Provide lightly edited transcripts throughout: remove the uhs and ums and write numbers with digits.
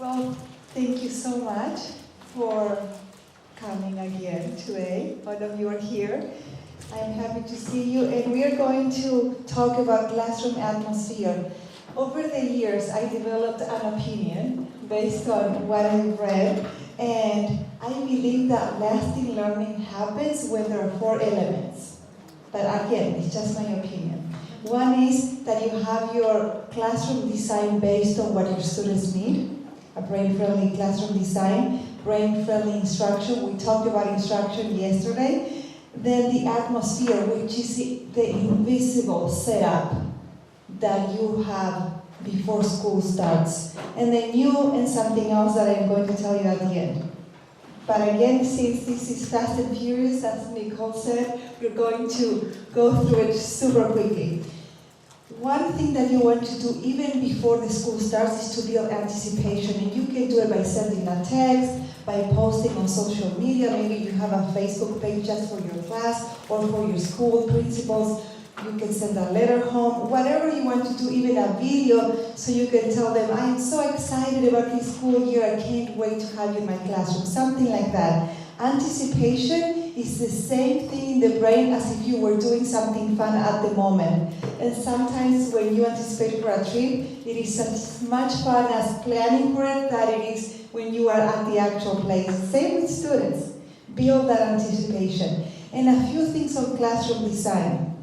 Well, thank you so much for coming again today. All of you are here. I'm happy to see you, and we are going to talk about classroom atmosphere. Over the years, I developed an opinion based on what I've read, and I believe that lasting learning happens when there are 4 elements. But again, it's just my opinion. One is that you have your classroom design based on what your students need. A brain-friendly classroom design, brain-friendly instruction. We talked about instruction yesterday. Then the atmosphere, which is the invisible setup that you have before school starts. And then you and something else that I'm going to tell you at the end. But again, since this is fast and furious, as Nicole said, we're going to go through it super quickly. One thing that you want to do even before the school starts is to build anticipation, and you can do it by sending a text, by posting on social media. Maybe you have a Facebook page just for your class or for your school principals. You can send a letter home, whatever you want to do, even a video, so you can tell them, I am so excited about this school year, I can't wait to have you in my classroom, something like that. Anticipation is the same thing in the brain as if you were doing something fun at the moment. And sometimes when you anticipate for a trip, it is as much fun as planning for it that it is when you are at the actual place. Same with students. Build that anticipation. And a few things on classroom design.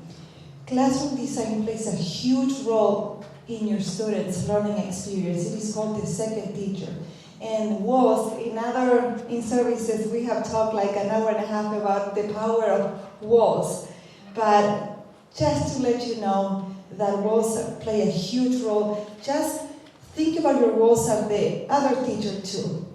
Classroom design plays a huge role in your students' learning experience. It is called the second teacher. And walls, in services, we have talked like an hour and a half about the power of walls. But just to let you know that walls play a huge role, just think about your walls as the other teacher too.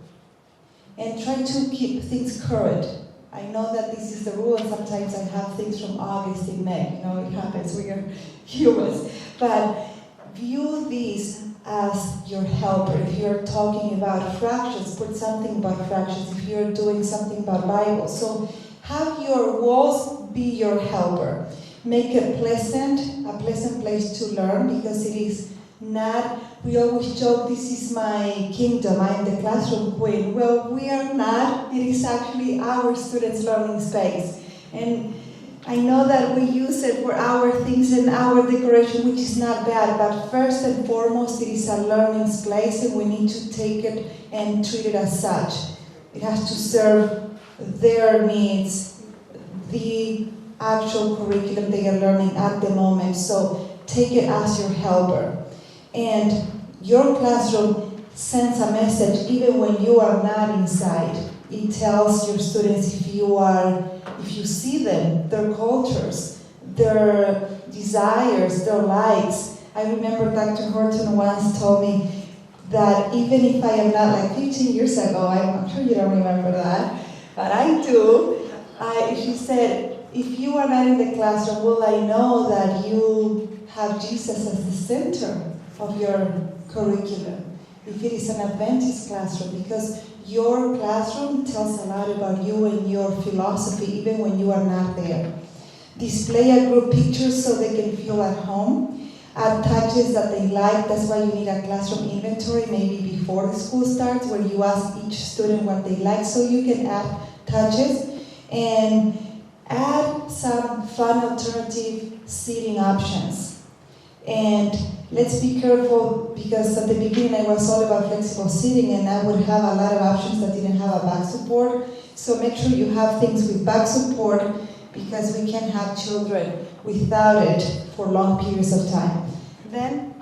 And try to keep things current. I know that this is the rule, and sometimes I have things from August in May. You know, it happens, we are humans. But view these as your helper. If you're talking about fractions, put something about fractions. If you're doing something about Bible. So have your walls be your helper. Make it a pleasant place to learn, because it is not, we always joke, this is my kingdom, I am the classroom queen. Well, we are not. It is actually our students' learning space. And I know that we use it for our things and our decoration, which is not bad, but first and foremost, it is a learning space, and we need to take it and treat it as such. It has to serve their needs, the actual curriculum they are learning at the moment, so take it as your helper. And your classroom sends a message even when you are not inside. It tells your students if you see them, their cultures, their desires, their likes. I remember Dr. Horton once told me that even if I am not, like 15 years ago, I'm sure you don't remember that, but I do, she said, if you are not in the classroom, will I know that you have Jesus as the center of your curriculum? If it is an Adventist classroom, because your classroom tells a lot about you and your philosophy, even when you are not there. Display a group picture so they can feel at home. Add touches that they like. That's why you need a classroom inventory, maybe before the school starts, where you ask each student what they like, so you can add touches. And add some fun alternative seating options. And let's be careful, because at the beginning I was all about flexible seating, and I would have a lot of options that didn't have a back support. So make sure you have things with back support, because we can have children without it for long periods of time. Then,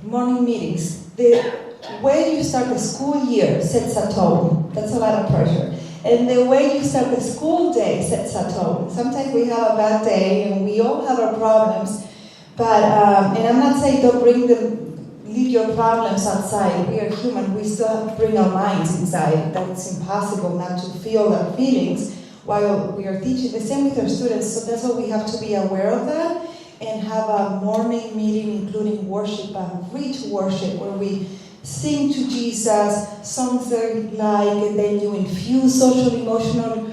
morning meetings. The way you start the school year sets a tone. That's a lot of pressure. And the way you start the school day sets a tone. Sometimes we have a bad day, and we all have our problems. But, and I'm not saying don't leave your problems outside. We are human. We still have to bring our minds inside. That's impossible not to feel our feelings while we are teaching. The same with our students. So that's why we have to be aware of that and have a morning meeting, including worship and rich worship, where we sing to Jesus, songs that we like, and then you infuse social emotional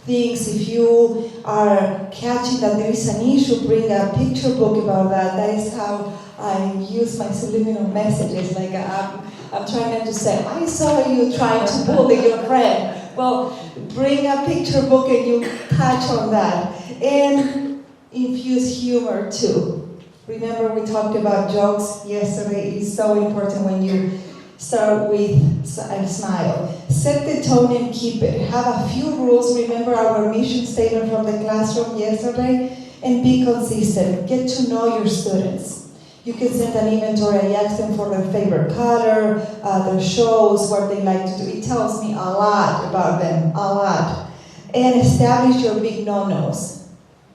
things. If you are catching that there is an issue, bring a picture book about that. That is how I use my subliminal messages. Like I'm trying not to say, I saw you trying to bully your friend. Well, bring a picture book and you touch on that. And infuse humor too. Remember we talked about jokes yesterday. It is so important when you start with a smile. Set the tone and keep it. Have a few rules. Remember our mission statement from the classroom yesterday. And be consistent. Get to know your students. You can send an inventory. I ask them for their favorite color, their shows, what they like to do. It tells me a lot about them, a lot. And establish your big no-nos.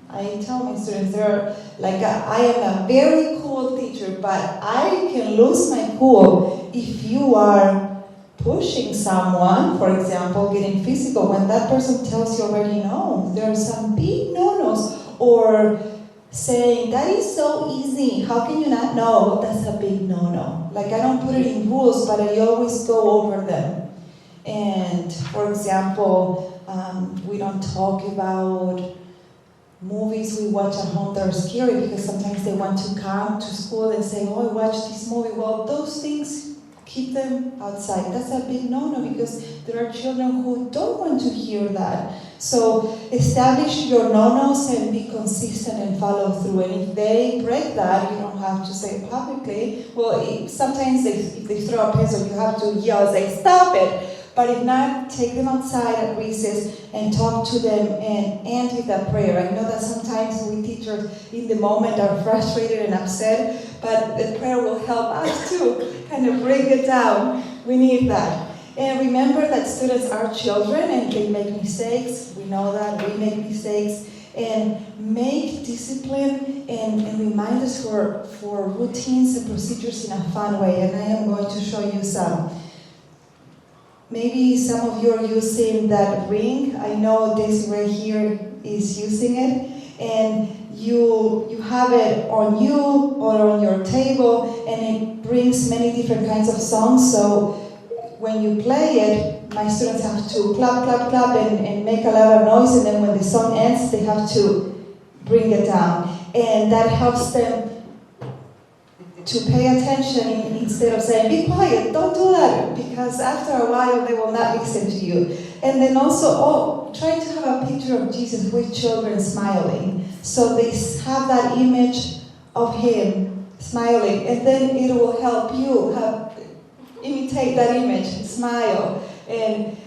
I tell my students, they're like, I am a very cool teacher, but I can lose my cool if you are pushing someone, for example, getting physical, when that person tells you already no. There are some big no-nos. Or saying, that is so easy, how can you not know? That's a big no-no. Like I don't put it in rules, but I always go over them. And for example, we don't talk about movies we watch at home that are scary because sometimes they want to come to school and say, oh, I watched this movie. Well, those things, keep them outside. That's a big no-no because there are children who don't want to hear that. So establish your no-nos and be consistent and follow through. And if they break that, you don't have to say it publicly. Well, sometimes if they throw a pencil, you have to yell, say, stop it. But if not, take them outside at recess and talk to them and end with a prayer. I know that sometimes we teachers in the moment are frustrated and upset, but the prayer will help us to kind of bring it down. We need that. And remember that students are children and they make mistakes. We know that, we make mistakes. And make discipline and reminders for routines and procedures in a fun way. And I am going to show you some. Maybe some of you are using that ring. I know this right here is using it. And you have it on you or on your table, and it brings many different kinds of songs. So when you play it, my students have to clap, clap, clap, and make a lot of noise. And then when the song ends, they have to bring it down. And that helps them to pay attention instead of saying, be quiet, don't do that, because after a while they will not listen to you. And then also, try to have a picture of Jesus with children smiling. So they have that image of him smiling, and then it will help you imitate that image, smile. And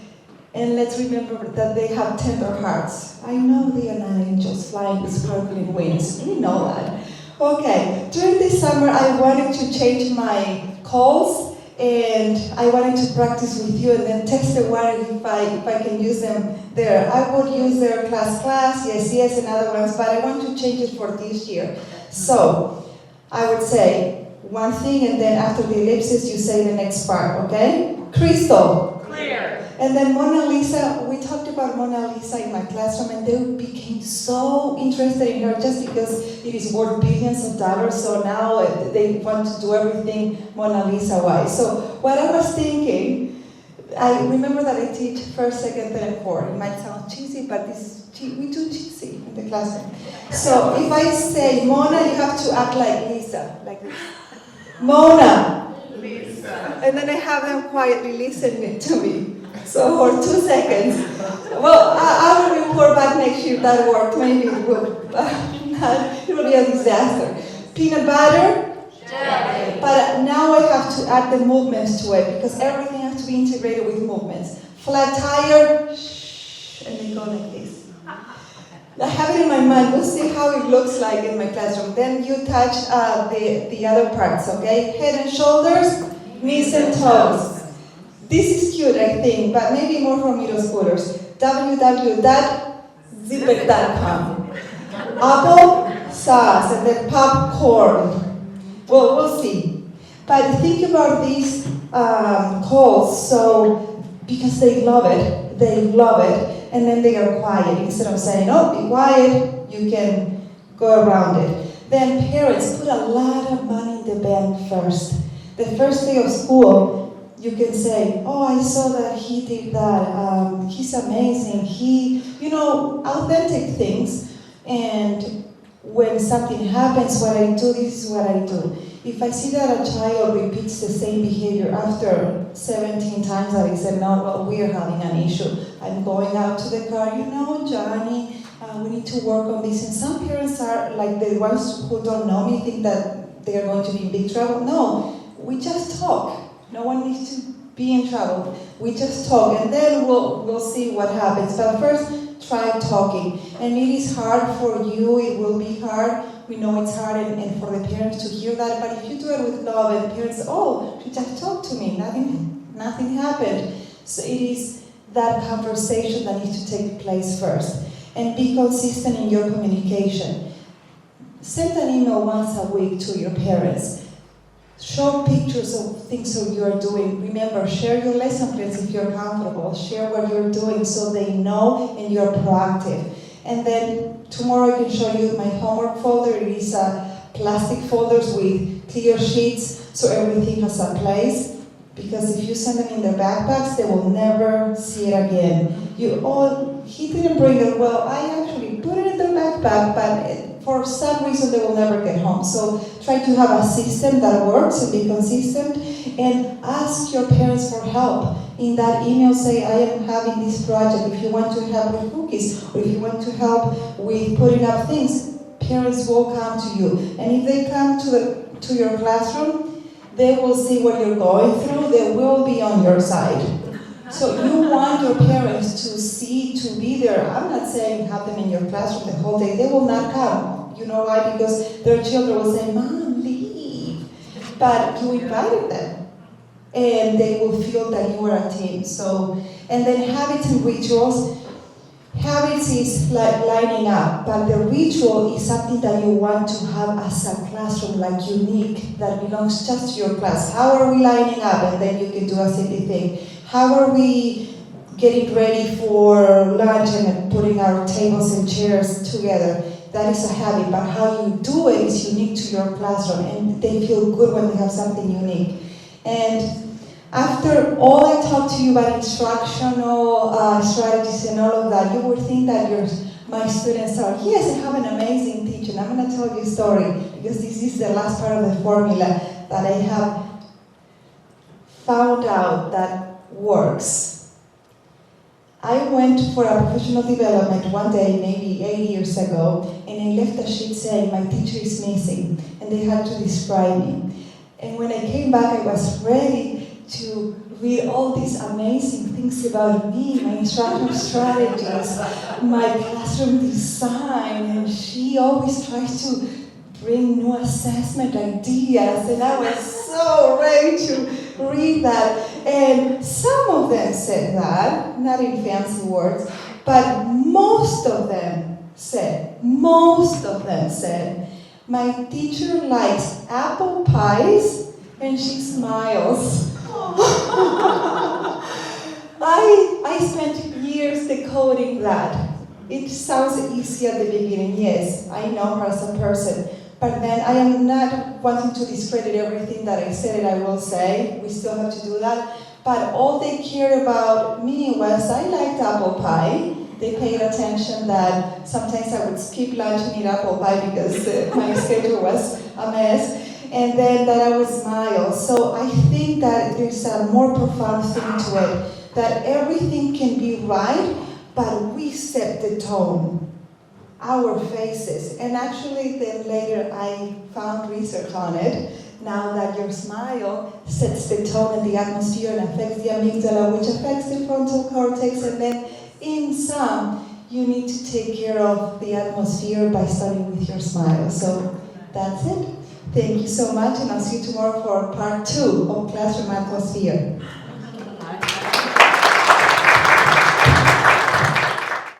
let's remember that they have tender hearts. I know they are not angels flying with sparkling wings. We know that. Okay, during this summer I wanted to change my calls, and I wanted to practice with you and then test the water if I can use them there. I would use their class, yes, and other ones, but I want to change it for this year. So, I would say one thing, and then after the ellipsis you say the next part, okay? Crystal. Clear. And then Mona Lisa, we talked about Mona Lisa in my classroom, and they became so interested in her just because it is worth billions of dollars. So now they want to do everything Mona Lisa-wise. So what I was thinking, I remember that I teach first, second, third, and fourth. It might sound cheesy, but we do cheesy in the classroom. So if I say Mona, you have to act like Lisa, like this. Mona. Lisa. And then I have them quietly listening to me. So for 2 seconds. Well, I will report back next year if that worked. Maybe it will. It will be a disaster. Peanut butter. Jelly. But now I have to add the movements to it because everything has to be integrated with movements. Flat tire. And they go like this. I have it in my mind. We'll see how it looks like in my classroom. Then you touch the other parts, okay? Head and shoulders, knees and toes. This is cute, I think, but maybe more for middle schoolers. www.zippet.com. Apple sauce and then popcorn. Well, we'll see. But think about these calls. So because they love it, and then they are quiet. Instead of saying, "Oh, be quiet," you can go around it. Then parents, put a lot of money in the bank first. The first day of school, you can say, oh, I saw that he did that, he's amazing, authentic things. And when something happens, what I do, this is what I do. If I see that a child repeats the same behavior after 17 times, I say, no, well, we are having an issue. I'm going out to the car, Johnny, we need to work on this. And some parents are, like the ones who don't know me, think that they are going to be in big trouble. No, we just talk. No one needs to be in trouble. We just talk, and then we'll see what happens. But first, try talking. And it is hard for you, it will be hard. We know it's hard, and for the parents to hear that. But if you do it with love, and parents, oh, she just talked to me, nothing happened. So it is that conversation that needs to take place first. And be consistent in your communication. Send an email once a week to your parents. Show pictures of things that you are doing. Remember, share your lesson plans if you're comfortable. Share what you're doing so they know and you're proactive. And then tomorrow I can show you my homework folder. It is plastic folders with clear sheets so everything has a place. Because if you send them in their backpacks, they will never see it again. He didn't bring it. Well, I actually put it in their backpack, but for some reason they will never get home. So try to have a system that works and be consistent, and ask your parents for help. In that email, say, I am having this project. If you want to help with cookies, or if you want to help with putting up things, parents will come to you. And if they come to your classroom, they will see what you're going through. They will be on your side. So you want your parents to be there. I'm not saying have them in your classroom the whole day. They will not come. You know why? Because their children will say, Mom, leave. But you invited them. And they will feel that you are a team. So, and then habits and rituals. Habits is like lining up, but the ritual is something that you want to have as a classroom, like unique, that belongs just to your class. How are we lining up? And then you can do a silly thing. How are we getting ready for lunch and putting our tables and chairs together? That is a habit, but how you do it is unique to your classroom, and they feel good when they have something unique. And after all I talked to you about instructional strategies and all of that, you would think that my students are, yes, I have an amazing teacher. And I'm going to tell you a story, because this is the last part of the formula that I have found out that works. I went for a professional development one day, maybe 8 years ago, and I left a sheet saying, my teacher is missing, and they had to describe me. And when I came back, I was ready to read all these amazing things about me, my instructional strategies, my classroom design, and she always tries to bring new assessment ideas, and I was so ready to read that. And some of them said that, not in fancy words, but most of them said, my teacher likes apple pies and she smiles. I spent years decoding that. It sounds easy at the beginning, yes, I know her as a person, but then I am not wanting to discredit everything that I said and I will say, we still have to do that, but all they cared about me was I liked apple pie. They paid attention that sometimes I would skip lunch and eat apple pie because my schedule was a mess. And then that I would smile. So I think that there's a more profound thing to it, that everything can be right, but we set the tone, our faces. And actually then later I found research on it, now that your smile sets the tone and the atmosphere and affects the amygdala, which affects the frontal cortex, and then in sum, you need to take care of the atmosphere by starting with your smile. So that's it. Thank you so much, and I'll see you tomorrow for part 2 of Classroom Atmosphere.